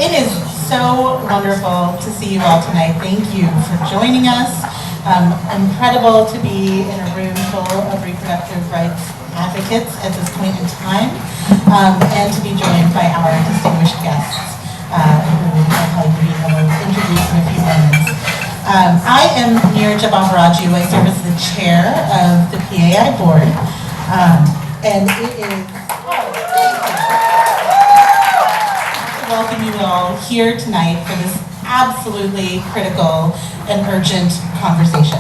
It is so wonderful to see you all tonight. Thank you for joining us. Incredible to be in a room full of reproductive rights advocates at this point in time, and to be joined by our distinguished guests, who Nabeeha will introduce in a few moments. I am Neerja Babaraju. I serve as the chair of the PAI board, and it is welcome you all here tonight for this absolutely critical and urgent conversation.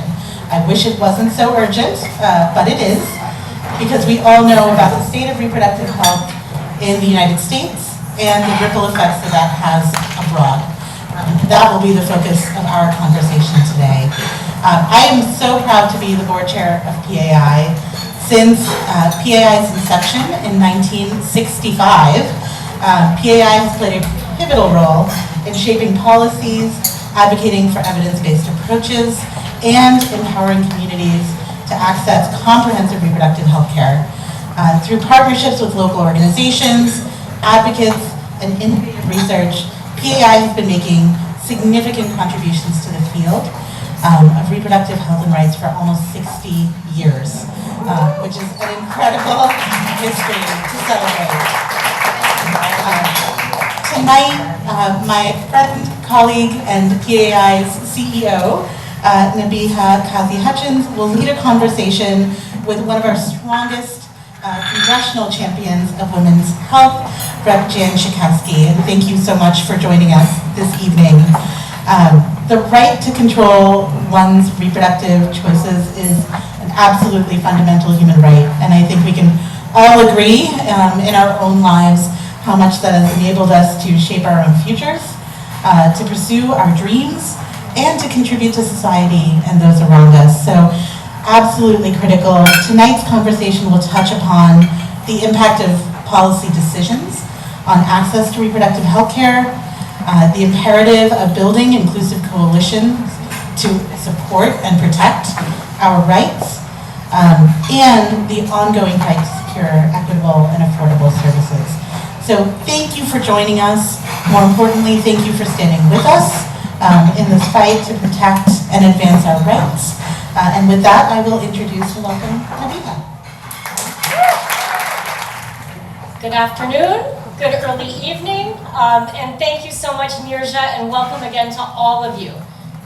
I wish it wasn't so urgent, but it is, because we all know about the state of reproductive health in the United States and the ripple effects that that has abroad. That will be the focus of our conversation today. I am so proud to be the board chair of PAI. Since PAI's inception in 1965, PAI has played a pivotal role in shaping policies, advocating for evidence-based approaches, and empowering communities to access comprehensive reproductive health care. Through partnerships with local organizations, advocates, and innovative research, PAI has been making significant contributions to the field of reproductive health and rights for almost 60 years, which is an incredible history to celebrate. Tonight, my friend, colleague, and PAI's CEO, Nabeeha Kazi Hutchins, will lead a conversation with one of our strongest congressional champions of women's health, Rep. Schakowsky. And thank you so much for joining us this evening. The right to control one's reproductive choices is an absolutely fundamental human right, and I think we can all agree in our own lives how much that has enabled us to shape our own futures, to pursue our dreams, and to contribute to society and those around us. So, absolutely critical. Tonight's conversation will touch upon the impact of policy decisions on access to reproductive health care, the imperative of building inclusive coalitions to support and protect our rights, and the ongoing fight to secure equitable and affordable services. So thank you for joining us. More importantly, thank you for standing with us in this fight to protect and advance our rights. And with that, I will introduce and welcome Nabeeha. Good afternoon, good early evening, and thank you so much, Neerja, and welcome again to all of you,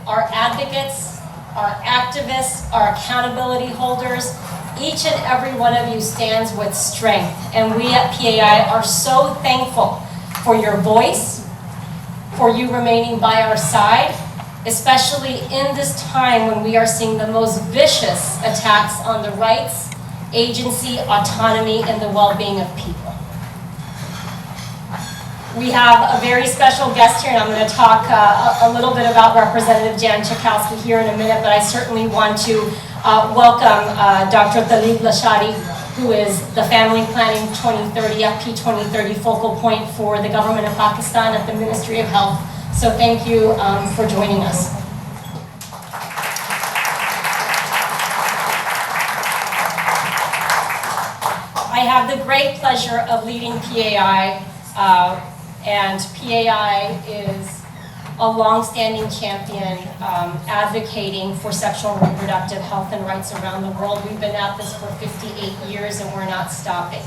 our advocates, our activists, our accountability holders. Each and every one of you stands with strength, and we at PAI are so thankful for your voice, for you remaining by our side, especially in this time when we are seeing the most vicious attacks on the rights, agency, autonomy, and the well-being of people. We have a very special guest here, and I'm going to talk a little bit about Representative Jan Schakowsky here in a minute, but I certainly want to welcome Dr. Talib Lashari, who is the Family Planning 2030, FP 2030 focal point for the government of Pakistan at the Ministry of Health. So thank you for joining us. I have the great pleasure of leading PAI, and PAI is a long-standing champion advocating for sexual and reproductive health and rights around the world. We've been at this for 58 years and we're not stopping.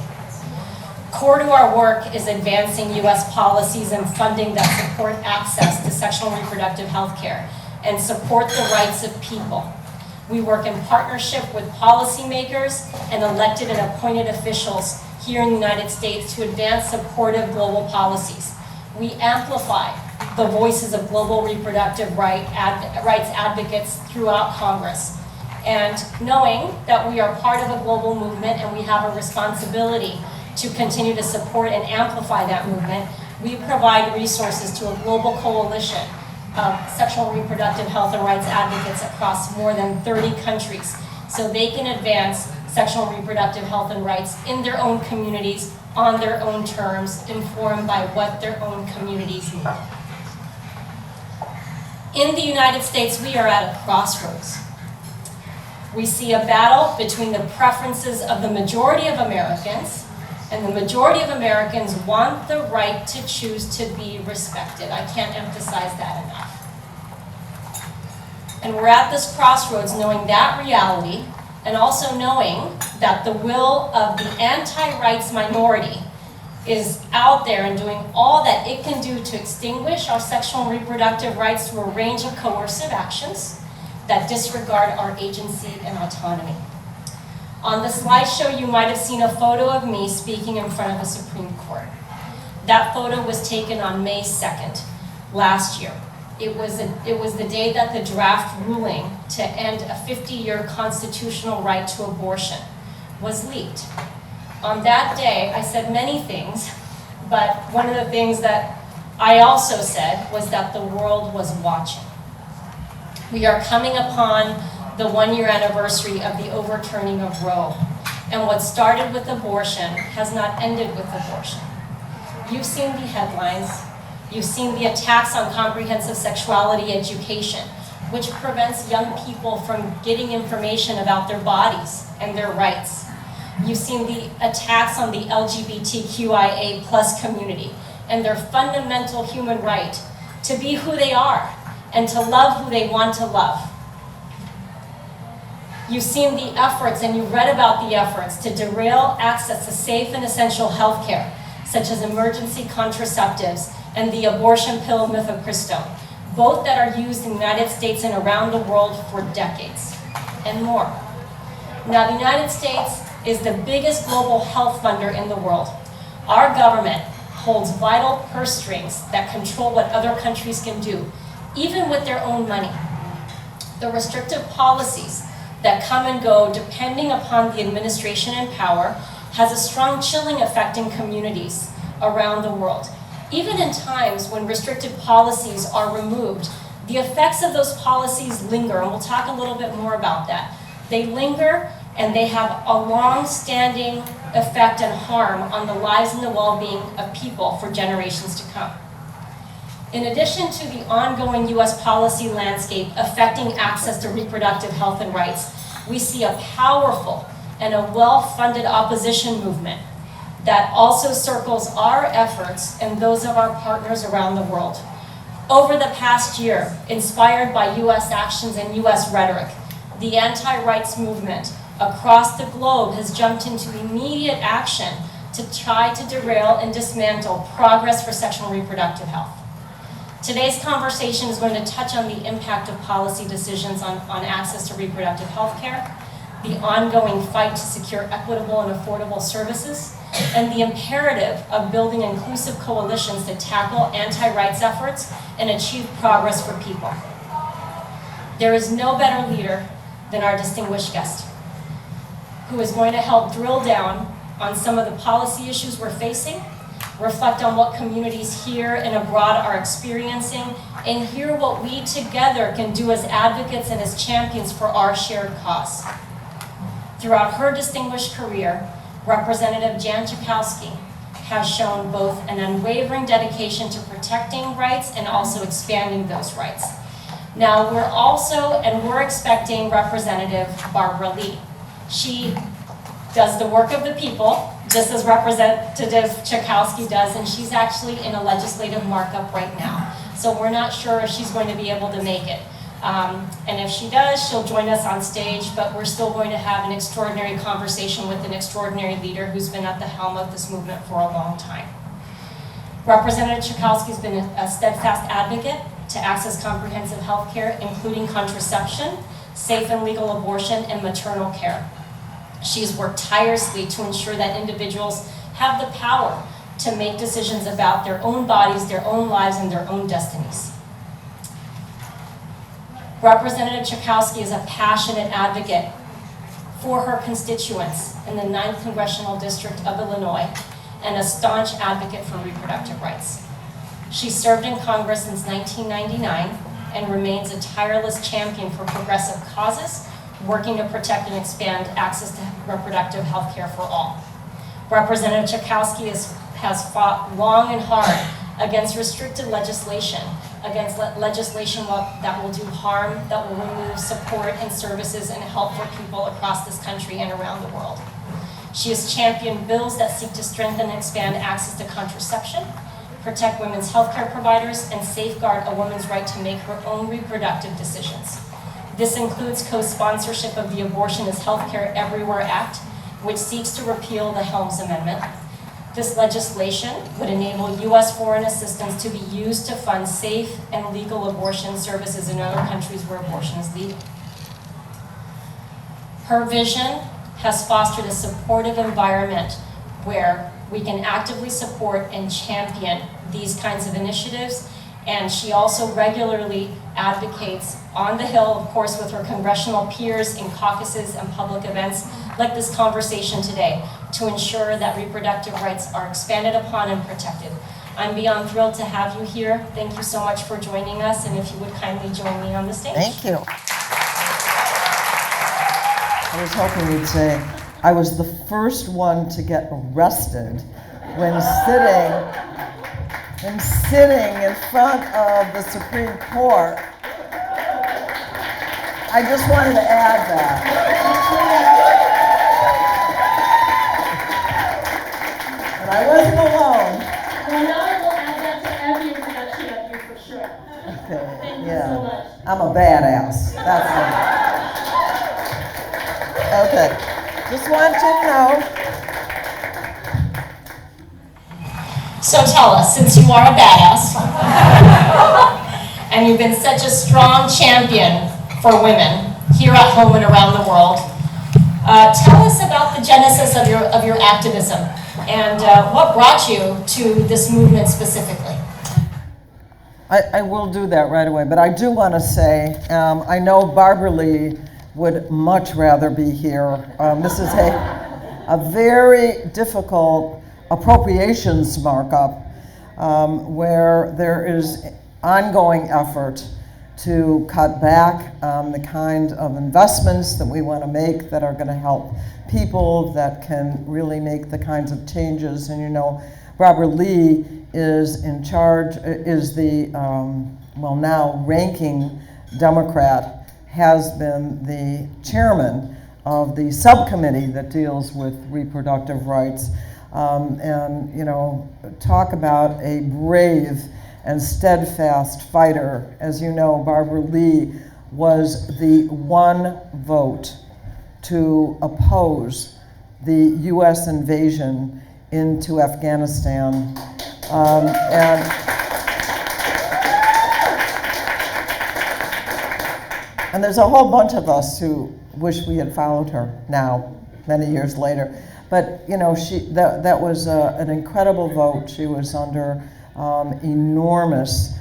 Core to our work is advancing U.S. policies and funding that support access to sexual and reproductive health care and support the rights of people. We work in partnership with policymakers and elected and appointed officials here in the United States to advance supportive global policies. We amplify the voices of global reproductive rights advocates throughout Congress. And knowing that we are part of a global movement and we have a responsibility to continue to support and amplify that movement, we provide resources to a global coalition of sexual and reproductive health and rights advocates across more than 30 countries so they can advance sexual and reproductive health and rights in their own communities, on their own terms, informed by what their own communities need. In the United States, we are at a crossroads. We see a battle between the preferences of the majority of Americans And the majority of Americans want the right to choose to be respected. I can't emphasize that enough. And we're at this crossroads knowing that reality, and also knowing that the will of the anti-rights minority is out there and doing all that it can do to extinguish our sexual and reproductive rights through a range of coercive actions that disregard our agency and autonomy. On the slideshow, you might have seen a photo of me speaking in front of the Supreme Court. That photo was taken on May 2nd, last year. It was the day that the draft ruling to end a 50-year constitutional right to abortion was leaked. On that day, I said many things, but one of the things that I also said was that the world was watching. We are coming upon the one-year anniversary of the overturning of Roe, and what started with abortion has not ended with abortion. You've seen the headlines. You've seen the attacks on comprehensive sexuality education, which prevents young people from getting information about their bodies and their rights. You've seen the attacks on the LGBTQIA+ community and their fundamental human right to be who they are and to love who they want to love. You've seen the efforts, and you've read about the efforts to derail access to safe and essential health care, such as emergency contraceptives and the abortion pill mifepristone, both that are used in the United States and around the world for decades, and more. Now, the United States is the biggest global health funder in the world. Our government holds vital purse strings that control what other countries can do, even with their own money. The restrictive policies that come and go depending upon the administration in power has a strong chilling effect in communities around the world. Even in times when restrictive policies are removed, the effects of those policies linger, and we'll talk a little bit more about that. They linger, and they have a long-standing effect and harm on the lives and the well-being of people for generations to come. In addition to the ongoing U.S. policy landscape affecting access to reproductive health and rights, we see a powerful and a well-funded opposition movement that also circles our efforts and those of our partners around the world. Over the past year, inspired by U.S. actions and U.S. rhetoric, the anti-rights movement across the globe has jumped into immediate action to try to derail and dismantle progress for sexual and reproductive health. Today's conversation is going to touch on the impact of policy decisions on access to reproductive health care, the ongoing fight to secure equitable and affordable services, and the imperative of building inclusive coalitions to tackle anti-rights efforts and achieve progress for people. There is no better leader than our distinguished guest, who is going to help drill down on some of the policy issues we're facing, reflect on what communities here and abroad are experiencing, and hear what we together can do as advocates and as champions for our shared cause. Throughout her distinguished career, Representative Jan Schakowsky has shown both an unwavering dedication to protecting rights and also expanding those rights. Now, we're expecting Representative Barbara Lee. She does the work of the people, just as Representative Schakowsky does, and she's actually in a legislative markup right now. So we're not sure if she's going to be able to make it. And if she does, she'll join us on stage, but we're still going to have an extraordinary conversation with an extraordinary leader who's been at the helm of this movement for a long time. Representative Schakowsky's been a steadfast advocate to access comprehensive health care, including contraception, safe and legal abortion, and maternal care. She's worked tirelessly to ensure that individuals have the power to make decisions about their own bodies, their own lives, and their own destinies. Representative Schakowsky is a passionate advocate for her constituents in the 9th Congressional District of Illinois and a staunch advocate for reproductive rights. She served in Congress since 1999 and remains a tireless champion for progressive causes, working to protect and expand access to reproductive health care for all. Representative Schakowsky has fought long and hard against restricted legislation, against legislation that will do harm, that will remove support and services and help for people across this country and around the world. She has championed bills that seek to strengthen and expand access to contraception, protect women's healthcare providers, and safeguard a woman's right to make her own reproductive decisions. This includes co-sponsorship of the Abortion is Healthcare Everywhere Act, which seeks to repeal the Helms Amendment. This legislation would enable U.S. foreign assistance to be used to fund safe and legal abortion services in other countries where abortion is legal. Her vision has fostered a supportive environment where we can actively support and champion these kinds of initiatives, and she also regularly advocates on the Hill, of course, with her congressional peers in caucuses and public events like this conversation today, to ensure that reproductive rights are expanded upon and protected. I'm beyond thrilled to have you here. Thank you so much for joining us, and if you would kindly join me on the stage. Thank you. I was hoping you'd say, I was the first one to get arrested when sitting in front of the Supreme Court. I just wanted to add that. And I wasn't alone. Well, now I will add that to every introduction of you for sure. Okay, Thank you yeah. so much. I'm a badass. That's it. Okay. Just want you to know. So tell us, since you are a badass, and you've been such a strong champion for women here at home and around the world, tell us about the genesis of your activism and what brought you to this movement specifically. I will do that right away, but I do want to say, I know Barbara Lee would much rather be here. This is a very difficult appropriations markup where there is ongoing effort to cut back on the kind of investments that we want to make that are going to help people, that can really make the kinds of changes. And you know, Barbara Lee is in charge, is the, well, now ranking Democrat, has been the chairman of the subcommittee that deals with reproductive rights. And, you know, talk about a brave and steadfast fighter. As you know, Barbara Lee was the one vote to oppose the U.S. invasion into Afghanistan. And there's a whole bunch of us who wish we had followed her now, many years later. But you know, that was an incredible vote. She was under enormous.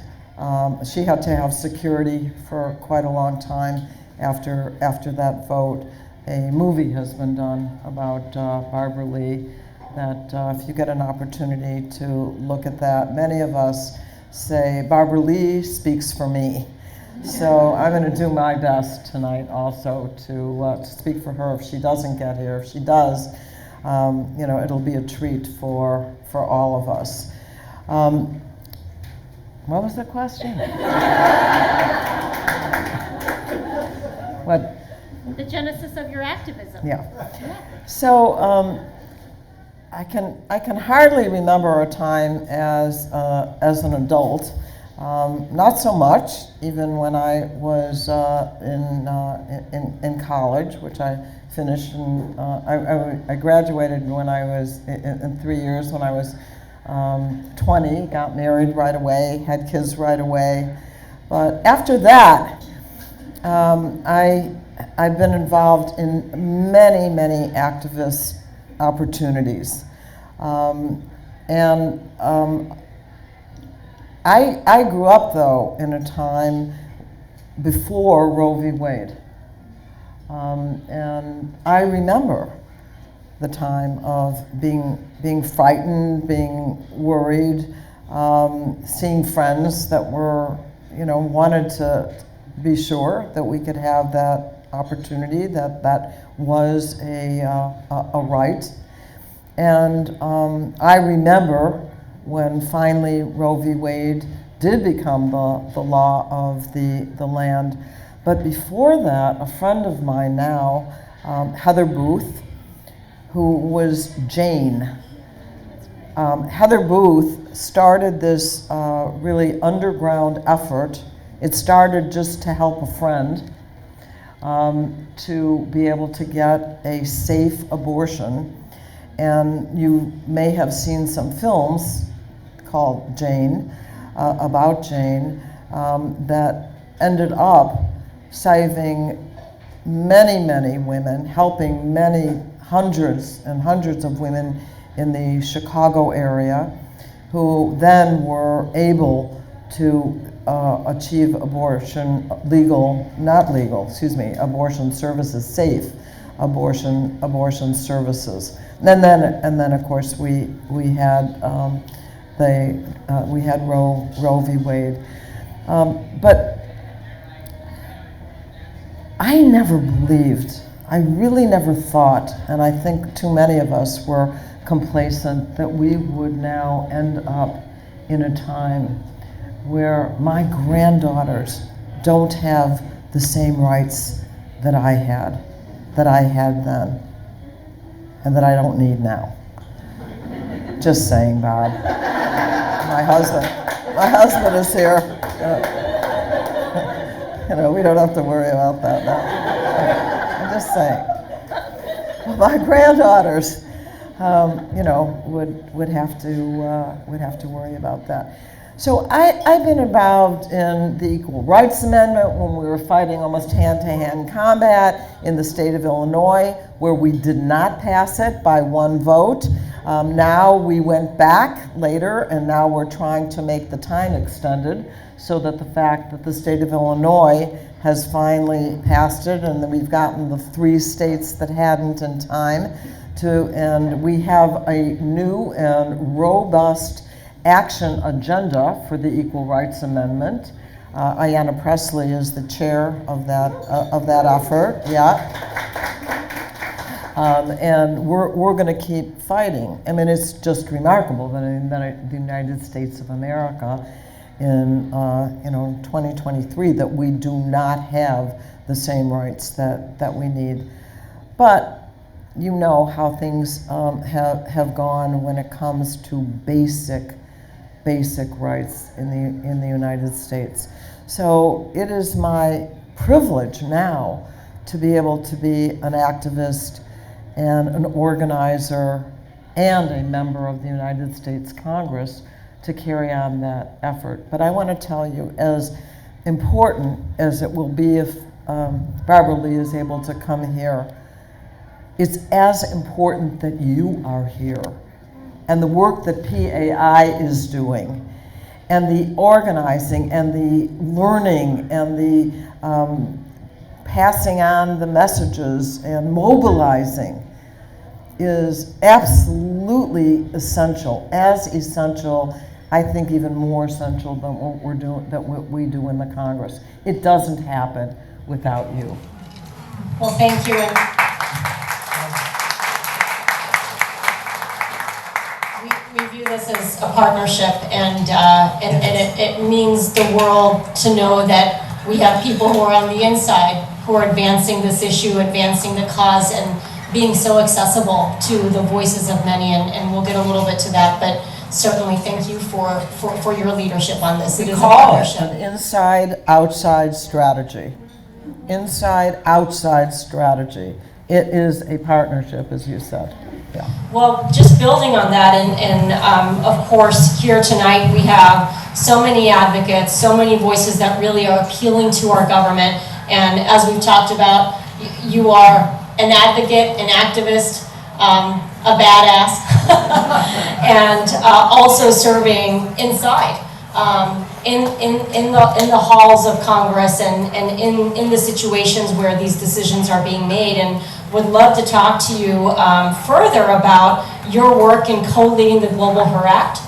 She had to have security for quite a long time after that vote. A movie has been done about Barbara Lee. That if you get an opportunity to look at that, many of us say Barbara Lee speaks for me. So I'm going to do my best tonight also to speak for her if she doesn't get here. If she does, you know, it'll be a treat for all of us. What was the question? What? The genesis of your activism. Yeah. So I can hardly remember a time as an adult. Not so much, even when I was in college, which I finished. I graduated when I was in 3 years when I was 20. Got married right away, had kids right away. But after that, I've been involved in many activist opportunities, I grew up, though, in a time before Roe v. Wade. And I remember the time of being frightened, being worried, seeing friends that were, you know, wanted to be sure that we could have that opportunity, that was a right. And I remember when finally Roe v. Wade did become the law of the land. But before that, a friend of mine now, Heather Booth, who was Jane. Heather Booth started this really underground effort. It started just to help a friend to be able to get a safe abortion. And you may have seen some films called Jane, about Jane, that ended up saving many, many women, helping many hundreds and hundreds of women in the Chicago area who then were able to achieve abortion abortion services, safe abortion services. And then of course we had Roe v. Wade. But I never believed, I really never thought, and I think too many of us were complacent, that we would now end up in a time where my granddaughters don't have the same rights that I had then, and that I don't need now. Just saying, Bob. My husband is here. We don't have to worry about that now. I'm just saying. My granddaughters, would have to worry about that. So I've been involved in the Equal Rights Amendment when we were fighting almost hand-to-hand combat in the state of Illinois, where we did not pass it by one vote. Now we went back later, and now we're trying to make the time extended so that the fact that the state of Illinois has finally passed it, and that we've gotten the 3 states that hadn't in time and we have a new and robust action agenda for the Equal Rights Amendment. Ayanna Pressley is the chair of that effort. Yeah. And we're going to keep fighting. I mean, it's just remarkable that in the United States of America, in 2023, that we do not have the same rights that we need. But you know how things have gone when it comes to basic rights in the United States. So it is my privilege now to be able to be an activist and an organizer and a member of the United States Congress to carry on that effort. But I want to tell you, as important as it will be if Barbara Lee is able to come here, it's as important that you are here, and the work that PAI is doing, and the organizing, and the learning, and the passing on the messages, and mobilizing is absolutely essential, as essential, I think even more essential than what we do in the Congress. It doesn't happen without you. Well, thank you. We view this as a partnership, and it means the world to know that we have people who are on the inside who are advancing this issue, advancing the cause, and being so accessible to the voices of many, and we'll get a little bit to that, but certainly thank you for your leadership on this. It is a partnership. An inside-outside strategy. Inside-outside strategy. It is a partnership, as you said. Yeah. Well, just building on that, and of course, here tonight we have so many advocates, so many voices that really are appealing to our government, and as we've talked about, you are an advocate, an activist, a badass, and also serving inside, in the halls of Congress, and in the situations where these decisions are being made, and would love to talk to you further about your work in co-leading the Global Her Act.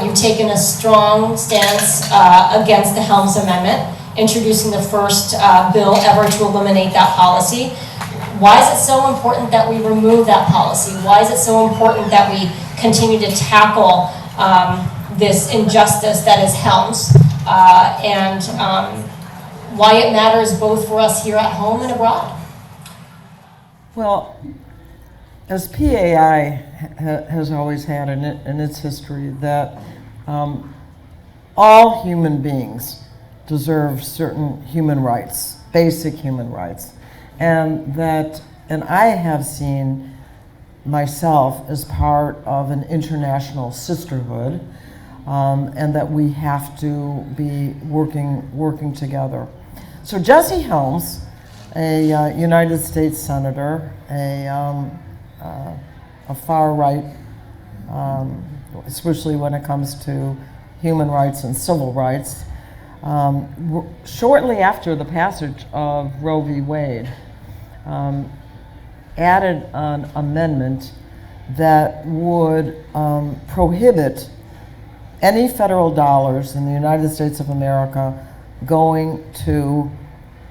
You've taken a strong stance against the Helms Amendment, introducing the first bill ever to eliminate that policy. Why is it so important that we remove that policy? Why is it so important that we continue to tackle this injustice that is Helms, and why it matters both for us here at home and abroad? Well, as PAI has always had in its history, that all human beings deserve certain human rights, basic human rights, and I have seen myself as part of an international sisterhood, and that we have to be working together. So Jesse Helms, a United States senator, a far right, especially when it comes to human rights and civil rights, shortly after the passage of Roe v. Wade, added an amendment that would prohibit any federal dollars in the United States of America going to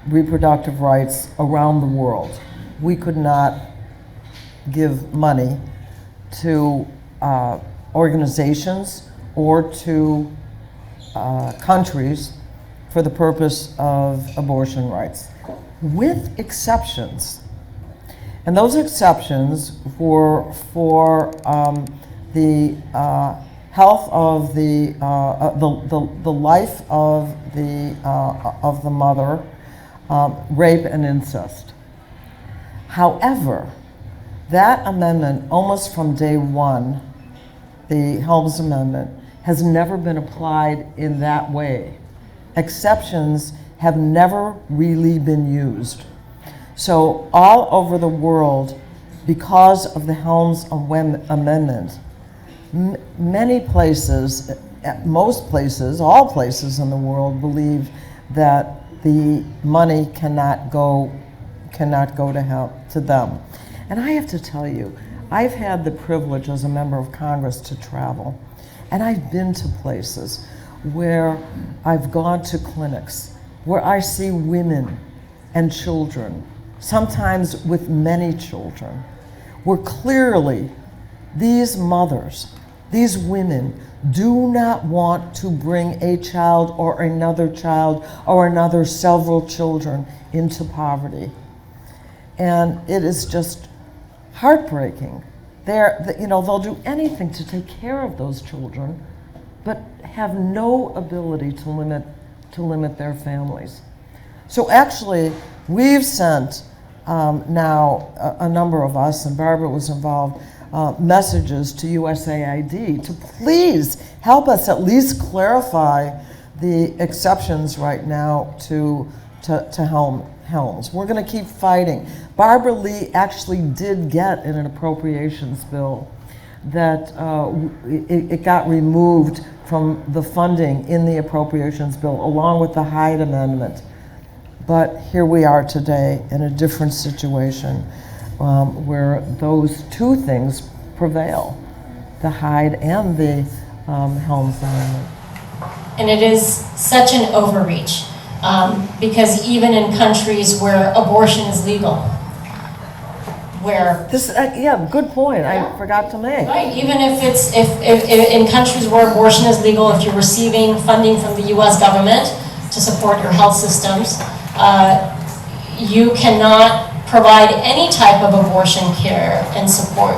reproductive rights around the world. We could not give money to organizations or to countries for the purpose of abortion rights, with exceptions. And those exceptions were for the health of the life of the mother, rape and incest. However, that amendment, almost from day one, the Helms Amendment, has never been applied in that way. Exceptions have never really been used. So all over the world, because of the Helms Amendment, many places, most places, all places in the world believe that the money cannot go to them. And I have to tell you, I've had the privilege as a member of Congress to travel, and I've been to places where I've gone to clinics where I see women and children, sometimes with many children, where clearly these mothers, these women, do not want to bring a child or another several children into poverty. And it is just heartbreaking. They'll do anything to take care of those children, but have no ability to limit their families. So actually, we've sent now a number of us, and Barbara was involved, messages to USAID to please help us at least clarify the exceptions right now to Helms. We're going to keep fighting. Barbara Lee actually did get in an appropriations bill that it got removed from the funding in the appropriations bill, along with the Hyde Amendment. But here we are today in a different situation where those two things prevail, the Hyde and the Helms Amendment. And it is such an overreach, because even in countries where abortion is legal, where good point. I forgot to make. Right, even if in countries where abortion is legal, if you're receiving funding from the U.S. government to support your health systems, you cannot provide any type of abortion care and support,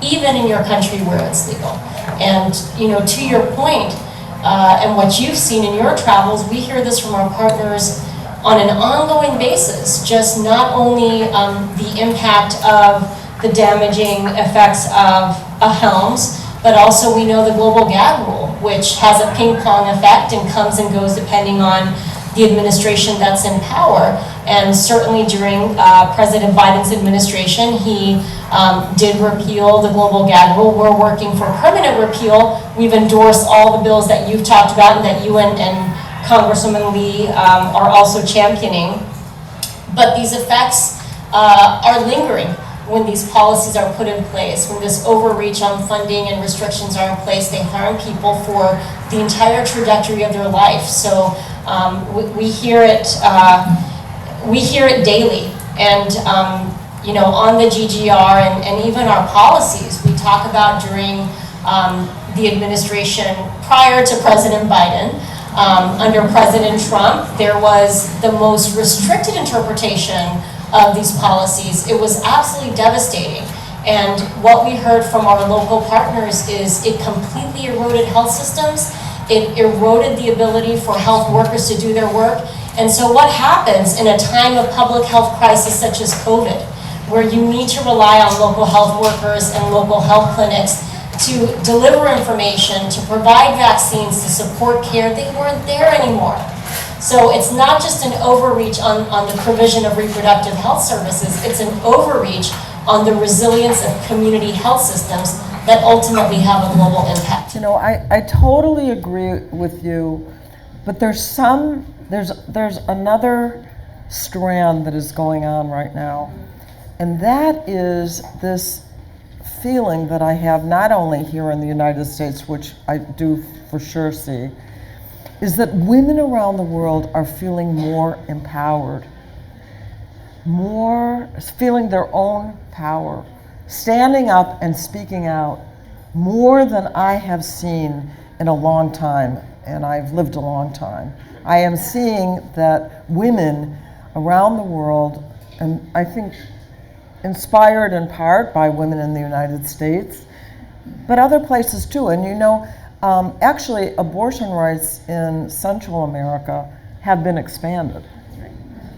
even in your country where it's legal. And to your point, and what you've seen in your travels, we hear this from our partners on an ongoing basis, just not only the impact of the damaging effects of a Helms, but also we know the global gag rule, which has a ping pong effect and comes and goes depending on the administration that's in power. And certainly during President Biden's administration, he did repeal the global gag rule. We're working for permanent repeal. We've endorsed all the bills that you've talked about and that you and Congresswoman Lee are also championing. But these effects are lingering when these policies are put in place. When this overreach on funding and restrictions are in place, they harm people for the entire trajectory of their life. So we hear it daily. And on the GGR and even our policies, we talk about during the administration prior to President Biden. Under President Trump, there was the most restricted interpretation of these policies. It was absolutely devastating. And what we heard from our local partners is it completely eroded health systems. It eroded the ability for health workers to do their work. And so what happens in a time of public health crisis such as COVID, where you need to rely on local health workers and local health clinics to deliver information, to provide vaccines, to support care, they weren't there anymore. So it's not just an overreach on the provision of reproductive health services, it's an overreach on the resilience of community health systems that ultimately have a global impact. You know, I totally agree with you, but there's another strand that is going on right now, and that is this feeling that I have not only here in the United States, which I do for sure see, is that women around the world are feeling more empowered, more feeling their own power, standing up and speaking out more than I have seen in a long time, and I've lived a long time. I am seeing that women around the world, and I think inspired in part by women in the United States, but other places too. And you know, actually abortion rights in Central America have been expanded.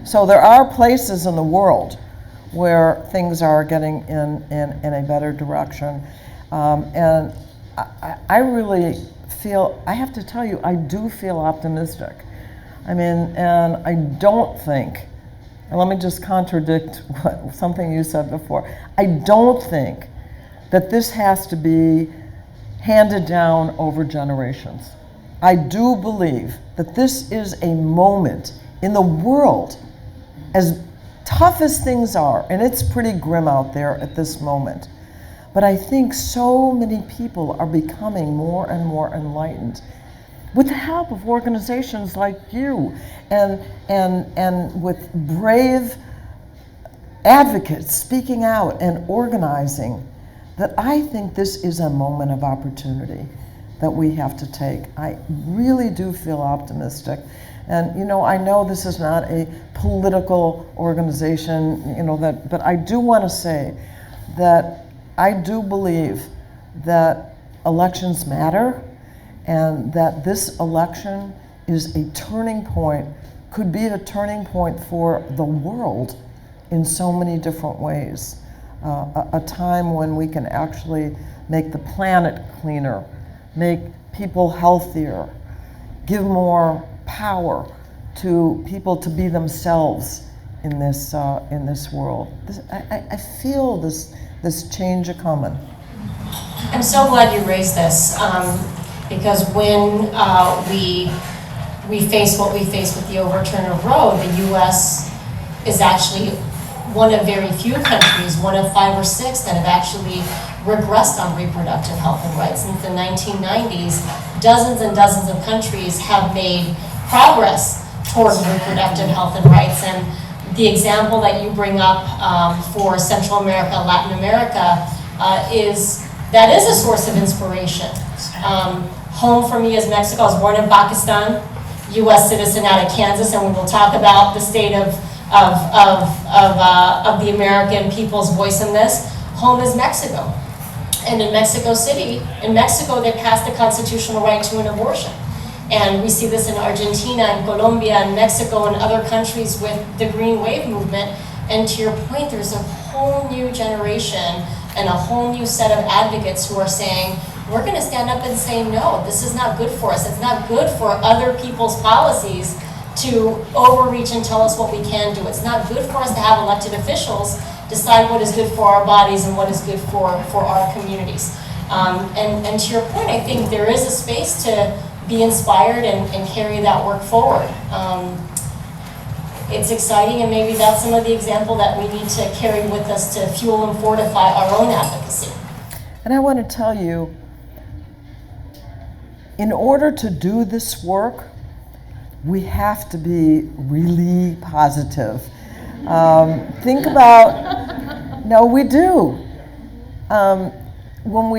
So there are places in the world where things are getting in a better direction. And I really feel, I have to tell you, I do feel optimistic. I mean, and I don't think, and let me just contradict something you said before, I don't think that this has to be handed down over generations. I do believe that this is a moment in the world, as tough as things are, and it's pretty grim out there at this moment, but I think so many people are becoming more and more enlightened with the help of organizations like you and with brave advocates speaking out and organizing, that I think this is a moment of opportunity that we have to take. I really do feel optimistic. And you know, I know this is not a political organization, you know, but I do want to say that I do believe that elections matter, and that this election is a turning point, could be a turning point for the world in so many different ways. A time when we can actually make the planet cleaner, make people healthier, give more power to people to be themselves in this world. I feel this change a coming. I'm so glad you raised this, because when we face what we face with the overturn of Roe, the U.S. is actually one of very few countries, one of 5 or 6 that have actually regressed on reproductive health and rights. Since the 1990s, dozens and dozens of countries have made progress towards reproductive health and rights. And the example that you bring up for Central America, Latin America, is a source of inspiration. Home for me is Mexico. I was born in Pakistan, U.S. citizen out of Kansas, and we will talk about the state of the American people's voice in this. Home is Mexico. And in Mexico City, in Mexico, they passed the constitutional right to an abortion. And we see this in Argentina and Colombia and Mexico and other countries with the Green Wave movement. And to your point, there's a whole new generation and a whole new set of advocates who are saying, we're going to stand up and say, no, this is not good for us. It's not good for other people's policies to overreach and tell us what we can do. It's not good for us to have elected officials decide what is good for our bodies and what is good for our communities. And to your point, I think there is a space to be inspired and carry that work forward. It's exciting, and maybe that's some of the example that we need to carry with us to fuel and fortify our own advocacy. And I want to tell you, in order to do this work, we have to be really positive. Think about, no, we do. When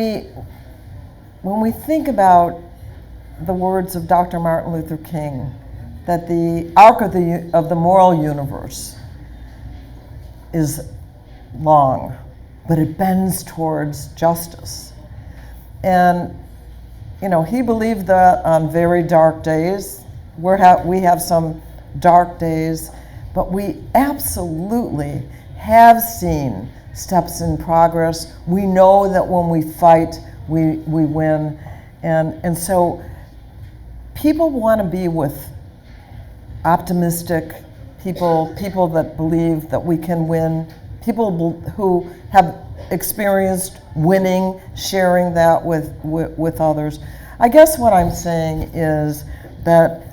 we think about the words of Dr. Martin Luther King, that the arc of the moral universe is long, but it bends towards justice. And, you know, he believed that on very dark days. We have some dark days, but we absolutely have seen steps in progress. We know that when we fight, we win. And so people want to be with optimistic people that believe that we can win, people who have experienced winning, sharing that with others. I guess what I'm saying is that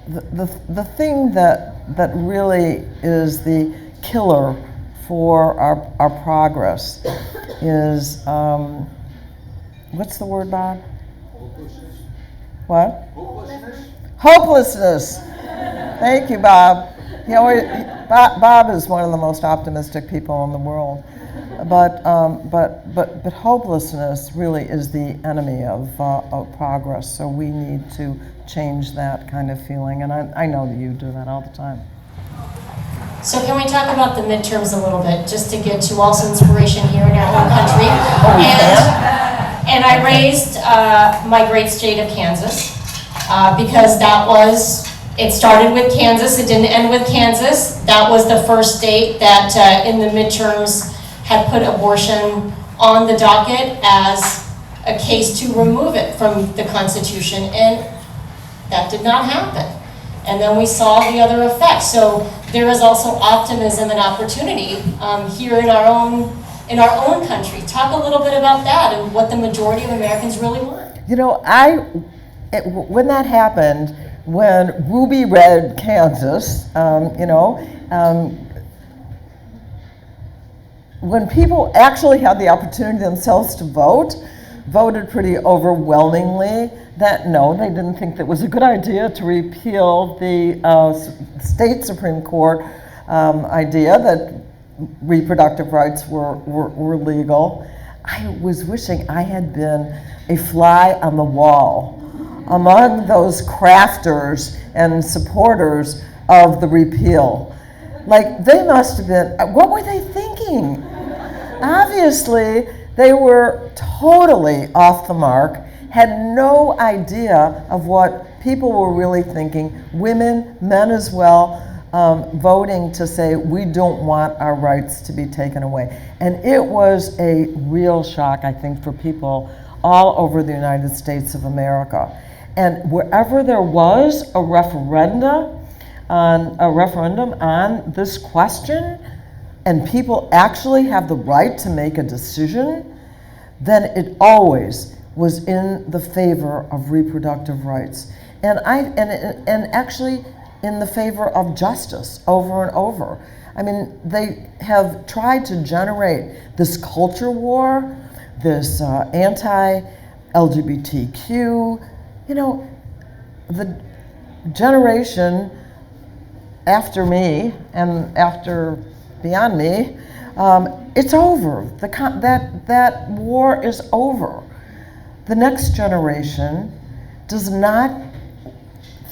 the thing that really is the killer for our progress is, what's the word, Bob? Hopelessness. What? Hopelessness. Hopelessness. Thank you, Bob. Bob is one of the most optimistic people in the world. But hopelessness really is the enemy of progress. So we need to change that kind of feeling. And I know that you do that all the time. So can we talk about the midterms a little bit, just to get to also inspiration here in our own country? And I raised my great state of Kansas because it started with Kansas, it didn't end with Kansas. That was the first state that in the midterms had put abortion on the docket as a case to remove it from the Constitution, and that did not happen. And then we saw the other effects. So there is also optimism and opportunity here in our own country. Talk a little bit about that and what the majority of Americans really want. You know, when that happened, when Ruby Red Kansas, when people actually had the opportunity themselves to voted pretty overwhelmingly that no, they didn't think that it was a good idea to repeal the state Supreme Court idea that reproductive rights were legal. I was wishing I had been a fly on the wall among those crafters and supporters of the repeal. Like, they must have been, what were they thinking? Obviously, they were totally off the mark, had no idea of what people were really thinking, women, men as well, voting to say, we don't want our rights to be taken away. And it was a real shock, I think, for people all over the United States of America. And wherever there was a referendum on this question, and people actually have the right to make a decision, then it always was in the favor of reproductive rights. And actually in the favor of justice over and over. I mean, they have tried to generate this culture war, this anti-LGBTQ, the generation after me and after beyond me, it's over. That war is over. The next generation does not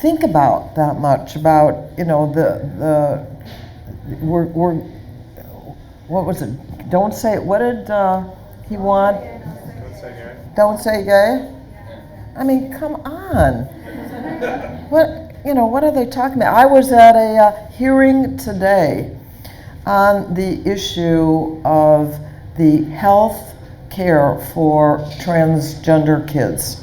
think about that much about, what was it? Don't say, what did he want? Don't say gay. Don't say gay? I mean, come on. What are they talking about? I was at a hearing today on the issue of the health care for transgender kids.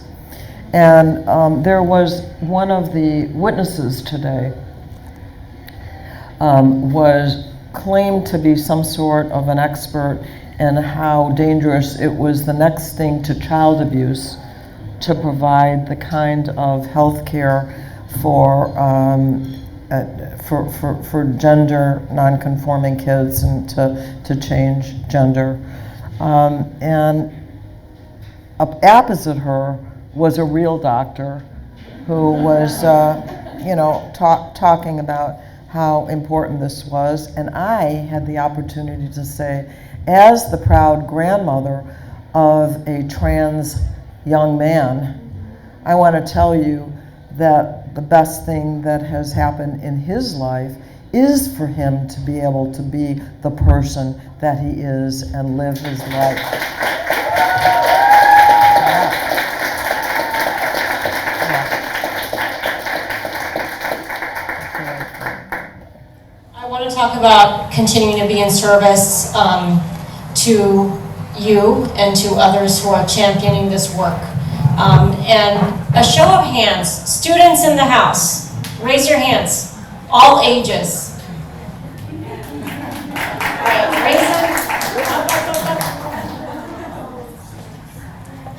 And there was one of the witnesses today was claimed to be some sort of an expert in how dangerous it was the next thing to child abuse to provide the kind of health care for gender non-conforming kids and to change gender. And opposite her was a real doctor who was, talking about how important this was. And I had the opportunity to say, as the proud grandmother of a trans young man, I want to tell you that the best thing that has happened in his life is for him to be able to be the person that he is and live his life. I want to talk about continuing to be in service to you and to others who are championing this work. And a show of hands, students in the house, raise your hands, all ages. Right, raise them.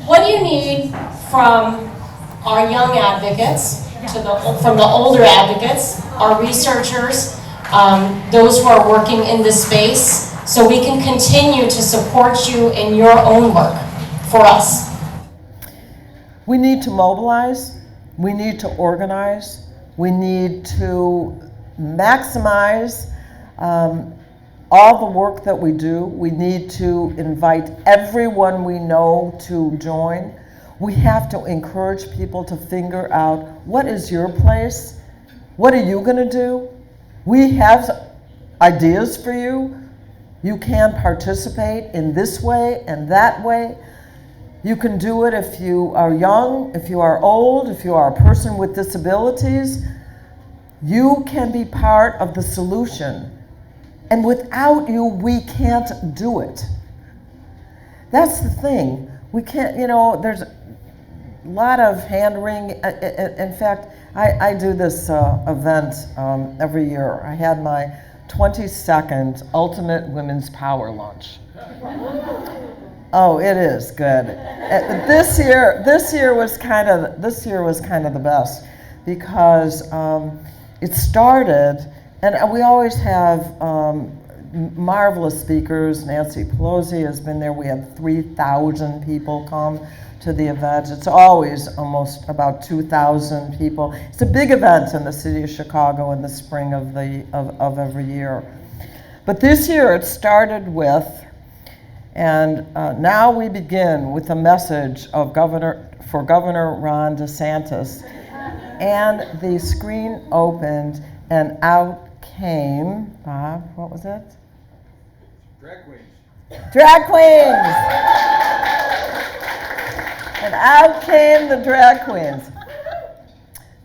What do you need from our young advocates, from the older advocates, our researchers, those who are working in this space, so we can continue to support you in your own work for us? We need to mobilize, we need to organize, we need to maximize all the work that we do. We need to invite everyone we know to join. We have to encourage people to figure out, what is your place? What are you going to do? We have ideas for you. You can participate in this way and that way. You can do it if you are young, if you are old, if you are a person with disabilities. You can be part of the solution. And without you, we can't do it. That's the thing. We can't, there's a lot of hand-wringing. In fact, I do this event every year. I had my 22nd Ultimate Women's Power Lunch. Oh, it is good. This year was kind of the best, because it started, and we always have marvelous speakers. Nancy Pelosi has been there. We had 3,000 people come to the event. It's always almost about 2,000 people. It's a big event in the city of Chicago in the spring of every year. But this year it started with, and now we begin with a message of Governor Ron DeSantis. And the screen opened, and out came, Bob, what was it? Drag queens. Drag queens! And out came the drag queens.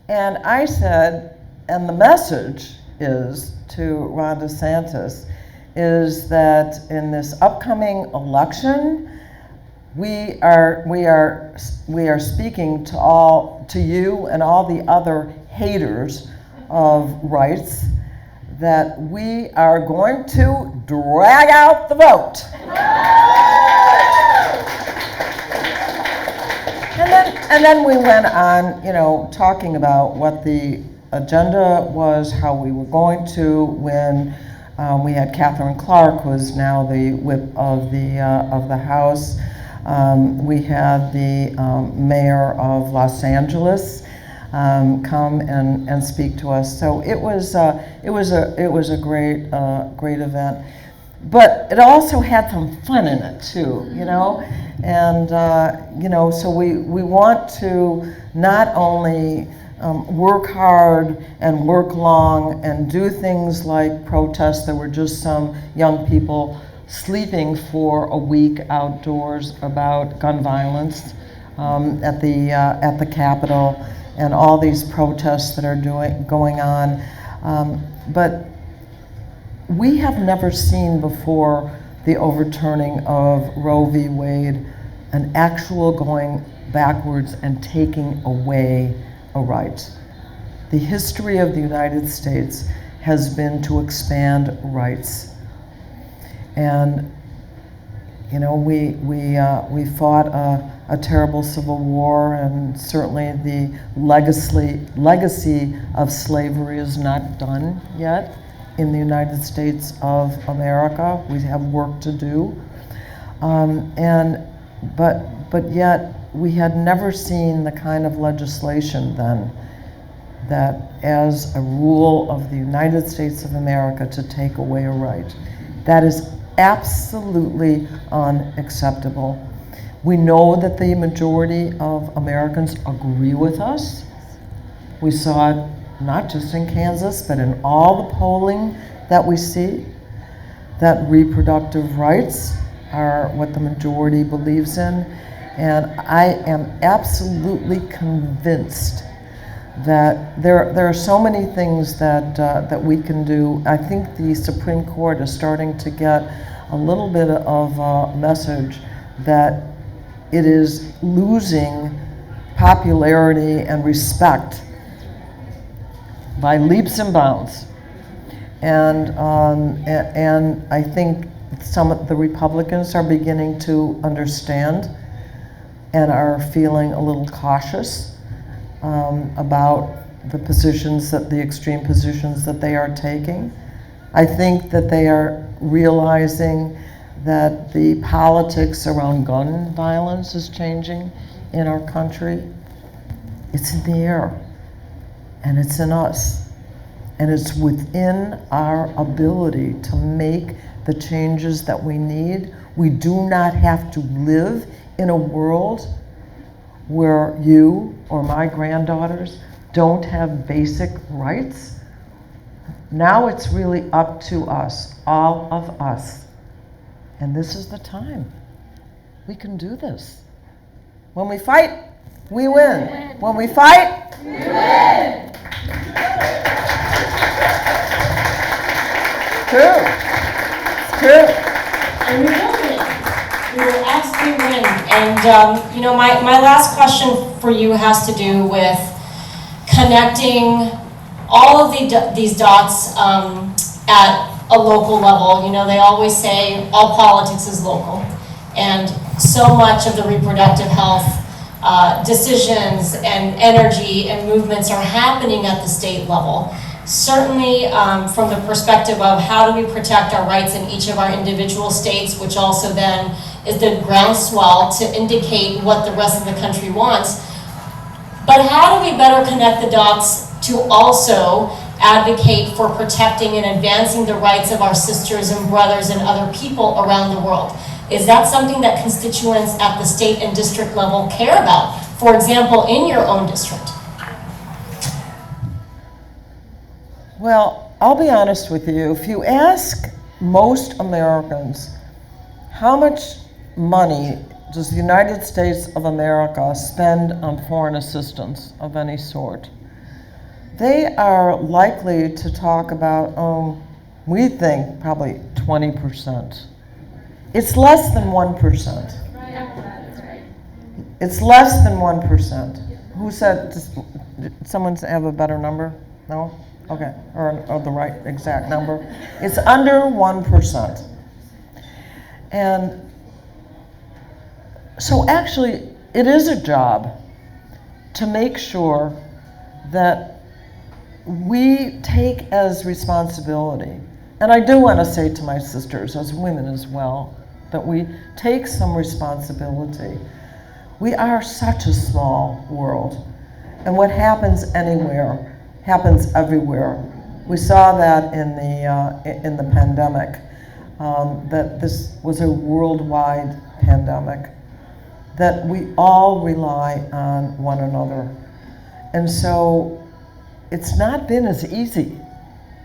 And I said, and the message is to Ron DeSantis, is that in this upcoming election, we are speaking to you and all the other haters of rights, that we are going to drag out the vote. And then we went on, talking about what the agenda was, how we were going to win. We had Catherine Clark, who is now the whip of the House. We had the mayor of Los Angeles come and speak to us. So it was a great event. But it also had some fun in it too, and so we want to not only work hard and work long and do things like protests. There were just some young people sleeping for a week outdoors about gun violence at the Capitol, and all these protests that are going on. But we have never seen before the overturning of Roe v. Wade, an actual going backwards and taking away a right. The history of the United States has been to expand rights. And we fought a terrible civil war, and certainly the legacy of slavery is not done yet in the United States of America. We have work to do, but yet we had never seen the kind of legislation then that, as a rule of the United States of America, to take away a right. That is absolutely unacceptable. We know that the majority of Americans agree with us. We saw it not just in Kansas, but in all the polling that we see, that reproductive rights are what the majority believes in. And I am absolutely convinced that there are so many things that we can do. I think the Supreme Court is starting to get a little bit of a message that it is losing popularity and respect by leaps and bounds. And I think some of the Republicans are beginning to understand and are feeling a little cautious about the extreme positions that they are taking. I think that they are realizing that the politics around gun violence is changing in our country. It's in the air, and it's in us, and it's within our ability to make the changes that we need. We do not have to live in a world where you or my granddaughters don't have basic rights. Now it's really up to us, all of us. And this is the time. We can do this. When we fight, we win. When we fight, we win. True. It's true. And we will win. We will absolutely win. And my last question for you has to do with connecting all of these dots at a local level. They always say all politics is local, and so much of the reproductive health decisions and energy and movements are happening at the state level. Certainly from the perspective of how do we protect our rights in each of our individual states, which also then is the groundswell to indicate what the rest of the country wants. But how do we better connect the dots to also advocate for protecting and advancing the rights of our sisters and brothers and other people around the world? Is that something that constituents at the state and district level care about? For example, in your own district? Well, I'll be honest with you. If you ask most Americans, how much money does the United States of America spend on foreign assistance of any sort? They are likely to talk about, we think probably 20%. It's less than 1%. It's less than 1%. Who said, did someone have a better number? No? Okay, or the right exact number. It's under 1%. And so actually, it is a job to make sure that we take as responsibility, and I do want to say to my sisters as women as well, that we take some responsibility. We are such a small world, and what happens anywhere happens everywhere. We saw that in the pandemic, that this was a worldwide pandemic, that we all rely on one another. And so it's not been as easy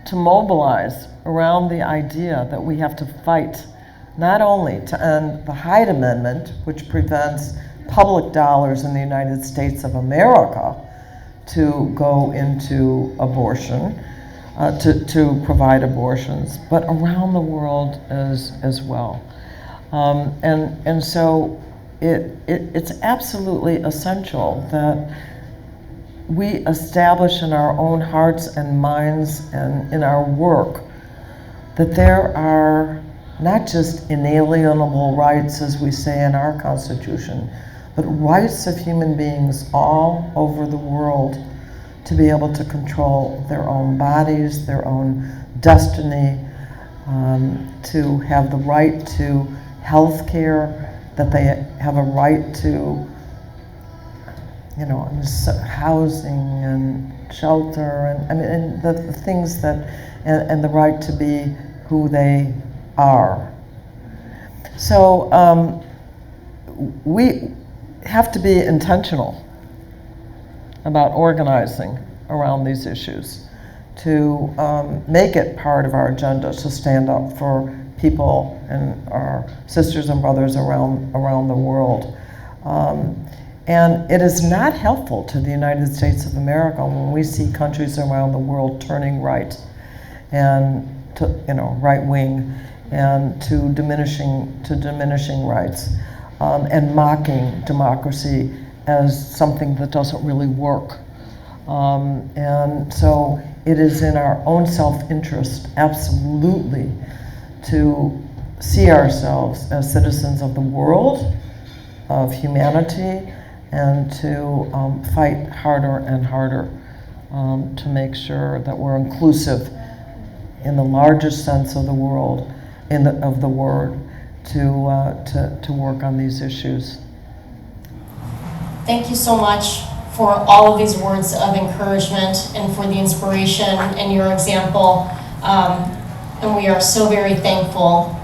to mobilize around the idea that we have to fight not only to end the Hyde Amendment, which prevents public dollars in the United States of America to go into abortion, to provide abortions, but around the world as well. And so it's absolutely essential that we establish in our own hearts and minds and in our work that there are not just inalienable rights, as we say in our Constitution, but rights of human beings all over the world to be able to control their own bodies, their own destiny, to have the right to health care, that they have a right to housing and shelter, and the things that, and the right to be who they are. So we have to be intentional about organizing around these issues, to make it part of our agenda to stand up for people and our sisters and brothers around the world. And it is not helpful to the United States of America when we see countries around the world turning right and to, right wing, and to diminishing rights, and mocking democracy as something that doesn't really work. And so it is in our own self-interest, absolutely, to see ourselves as citizens of the world, of humanity, and to fight harder and harder to make sure that we're inclusive in the largest sense of the world, of the word, to work on these issues. Thank you so much for all of these words of encouragement and for the inspiration and your example. And we are so very thankful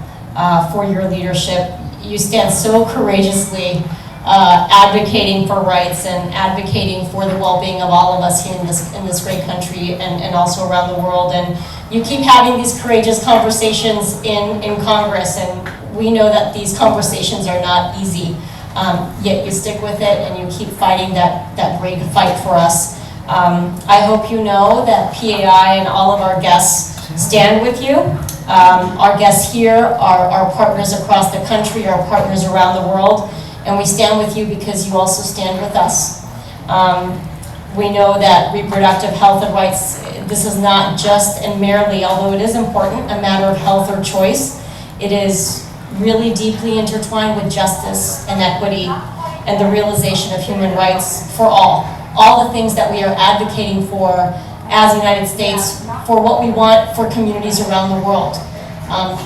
for your leadership. You stand so courageously advocating for rights and advocating for the well-being of all of us here in this great country and also around the world. And you keep having these courageous conversations in Congress, and we know that these conversations are not easy. Yet you stick with it and you keep fighting that great fight for us. I hope you know that PAI and all of our guests stand with you. Our guests here are our partners across the country, our partners around the world, and we stand with you because you also stand with us. We know that reproductive health and rights, this is not just and merely, although it is important, a matter of health or choice. It is really deeply intertwined with justice and equity and the realization of human rights for all the things that we are advocating for as the United States, for what we want for communities around the world.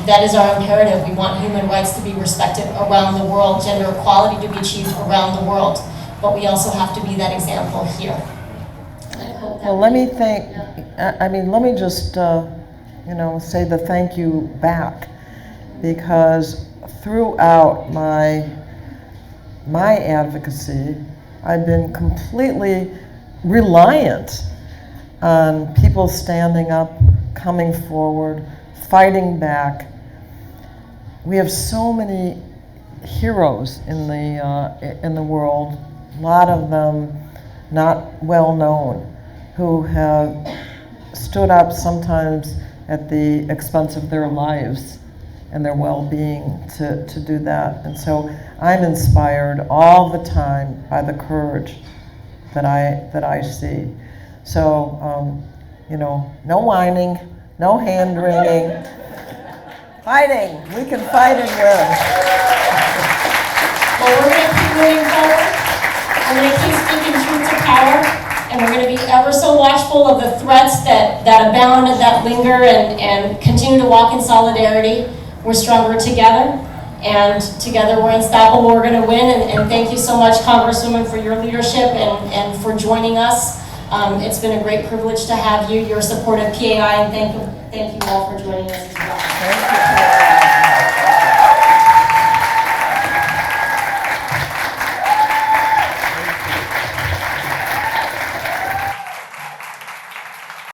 That is our imperative. We want human rights to be respected around the world, gender equality to be achieved around the world, but we also have to be that example here. Well, let me just say the thank you back, because throughout my advocacy, I've been completely reliant on people standing up, coming forward, fighting back. We have so many heroes in the world, a lot of them not well known, who have stood up sometimes at the expense of their lives and their well-being to do that. And so I'm inspired all the time by the courage that I see. So, no whining, no hand-wringing, fighting. We can fight and win. Well, we're going to keep moving forward. We're going to keep speaking truth to power, and we're going to be ever so watchful of the threats that abound and that linger, and continue to walk in solidarity. We're stronger together, and together we're unstoppable. We're going to win, and thank you so much, Congresswoman, for your leadership and for joining us. It's been a great privilege to have you, your support of PAI, and thank you all for joining us as well. Thank you.